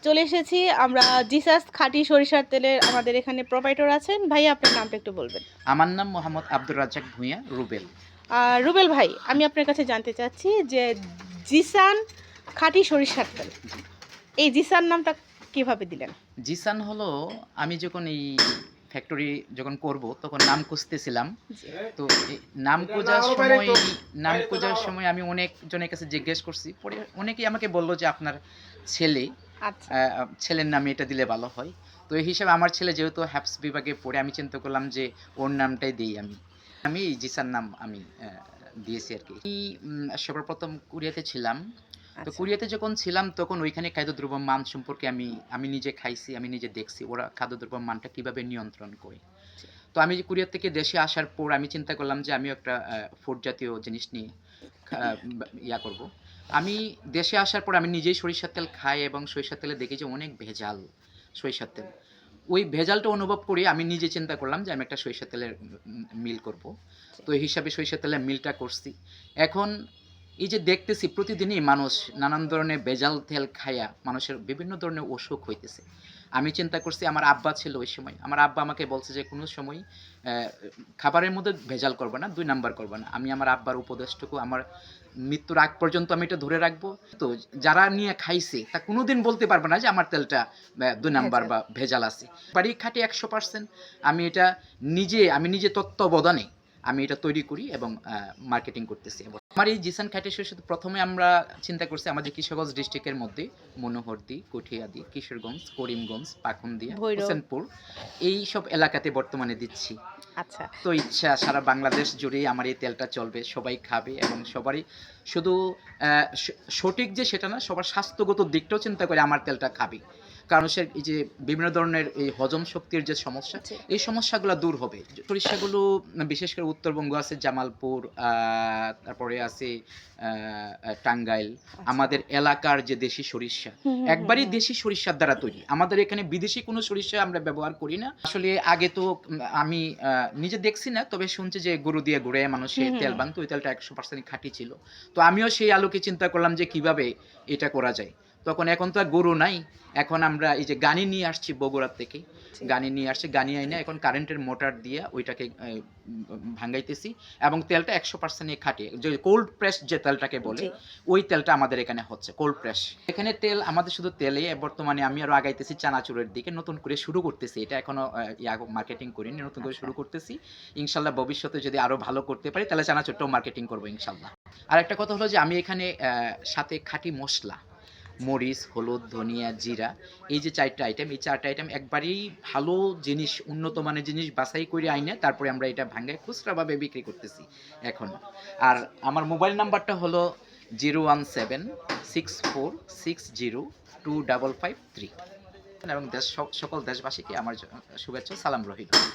চলে এসেছি আমরা জিসাস খাঁটি সরিষার তেলের আমাদের এখানে প্রোপাইটর আছেন। ভাই আপনার নামটা একটু বলবেন। আমার নাম মোহাম্মদ আব্দুর রাজ্জাক ভূঁইয়া, রুবেল। রুবেল ভাই, আমি আপনার কাছে জানতে চাচ্ছি যে জিসান খাঁটি সরিষার তেল, জি। এই জিসান নামটা কিভাবে দিলেন? জিসান হলো, আমি যখন এই ফ্যাক্টরি যখন করব তখন নাম খুঁজতেছিলাম। জি। তো এই নাম খোঁজার সময় আমি অনেকজনের কাছে জিজ্ঞেস করছি। পরে অনেকেই আমাকে বলল যে আপনার ছেলে আচ্ছা। ছেলের নামে এটা দিলে ভালো হয়। তো এই হিসাবে আমার ছেলে যেহেতু হ্যাপস বিভাগে পড়ে, আমি চিন্তা করলাম যে ওর নামটাই দেই আমি। আমি জিসান নাম আমি দিয়েছি আরকি। সর্বপ্রথম কোরিয়াতে ছিলাম। তো আচ্ছা। কোরিয়াতে যখন ছিলাম তখন ওইখানে খাদ্যদ্রব্যের মান সম্পর্কে আমি নিজে খাইছি, আমি নিজে দেখছি ওরা খাদ্যদ্রব্যের মানটা কিভাবে নিয়ন্ত্রণ করে। জি। তো আমি যে কোরিয়া থেকে দেশে আসার পর আমি চিন্তা করলাম যে আমিও একটা ফুড জাতীয় জিনিস নিয়ে খা বা ইয়া করব। আমি দেশে আসার পর আমি নিজেই সরিষার তেল খাই এবং সরিষার তেলে দেখি যে অনেক ভেজাল সরিষার তেল। ওই ভেজালটা অনুভব করে আমি নিজে চিন্তা করলাম যে আমি একটা সরিষার তেলের মিল করব। জি। তো এই হিসাবে সরিষার তেলের মিলটা করছি। এখন এই যে দেখতেছি প্রতিদিনই মানুষ নানান ধরনের ভেজাল তেল খাইয়া মানুষের বিভিন্ন ধরনের অসুখ হইতেছে। আমি চিন্তা করছি, আমার আব্বা ছিল ওই সময়। আমার আব্বা আমাকে বলছে যে, "কোনো সময় খাবারের মধ্যে ভেজাল করবা না, ২ নাম্বার করবা না।" আমি আমার আব্বার উপদেশটুকু আমার মৃত্যুর আগ পর্যন্ত আমি এটা ধরে রাখবো। তো যারা নিয়ে খাইছে তা কোনোদিন বলতে পারবে না যে আমার তেলটা ২ নাম্বার ভেজাল। বা ভেজাল আছে। বাড়ি খাঁটি ১০০% আমি এটা আমি নিজে তত্ত্বাবধানে আমি এটা তৈরি করি এবং মার্কেটিং করতেছি। আমার এই জিসান খাঁটি সরিষা প্রথমে আমরা চিন্তা করছি আমাদের কিশোরগঞ্জ ডিস্ট্রিক্টের মধ্যে মনোহরদী, কঠিয়াদি, কিশোরগঞ্জ, করিমগঞ্জ, পাখনদিয়া, ভৈরব। হোসেনপুর এইসব এলাকাতে বর্তমানে দিচ্ছি। আচ্ছা। তো ইচ্ছা সারা বাংলাদেশ জুড়েই আমার এই তেলটা চলবে। সবাই খাবে এবং সবারই শুধু অ্যা স সঠিক যে সেটা না, সবার স্বাস্থ্যগত দিকটাও চিন্তা করে আমার তেলটা খাবে। কারণ এই যে বিভিন্ন ধরনের এই হজম শক্তির যে সমস্যা, জি। এই সমস্যাগুলা দূর হবে। সরিষাগুলো বিশেষ করে উত্তরবঙ্গ আছে জামালপুর, তারপরে আছে আ আ টাঙ্গাইল। আচ্ছা। আমাদের এলাকার যে দেশি সরিষা, হুম, হুম, হুম, একবারই হুম। দেশি সরিষার দ্বারা তৈরি। আমাদের এখানে বিদেশি কোনো সরিষা আমরা ব্যবহার করি না। আসলে আগে তো আমি নিজে দেখছি না, তবে শুনছি যে গরু দিয়ে গুড়াইয়া মানুষে হুম, হুম, তেল হুম। বানাতো। ওই তেলটা ১০০% খাঁটি ছিল। তো আমিও সেই আলোকে চিন্তা করলাম যে কিভাবে এটা করা যায়। এখন তো আর গরু নাই। এখন আমরা এই যে গানি নিয়ে আসছি বগুড়া থেকে। জি। গানি আইনা এখন কারেন্টের মোটর দিয়া ওইটাকে ভাঙ্গাইতেছি এবং তেলটা ১০০% খাঁটি। যে কোল্ড প্রেস যে তেলটাকে বলে, জি। ওই তেলটা আমাদের এখানে হচ্ছে কোল্ড প্রেস। এখানে তেল আমাদের শুধু তেলে, বর্তমানে আমি আরো আগাইতেছি চানাচুরের দিকে। নতুন করে শুরু করতেছি। এটা এখনো মার্কেটিং করিনি। নতুন করে আচ্ছা। শুরু করতেছি। ইনশাআল্লাহ ভবিষ্যতে যদি আরো ভালো করতে পারি তাহলে চানাচুরটাও মার্কেটিং করব ইনশাআল্লাহ। আরেকটা কথা হলো যে আমি এখানে সাথে খাঁটি মসলা, আচ্ছা। মরিচ, হলুদ, ধনিয়া, জিরা, এই যে ৪ টা আইটেম, এই ৪ টা আইটেম একবারেই ভালো জিনিস, উন্নত মানের জিনিস বাছাই করে আইনা তারপরে আমরা এটা ভাঙ্গায় খুচরাভাবে বিক্রি করতেছি এখন। আর আমার মোবাইল নাম্বারটা হলো 01764602553 এবং সকল দেশবাসীকে আমার শুভেচ্ছা সালাম রহিল।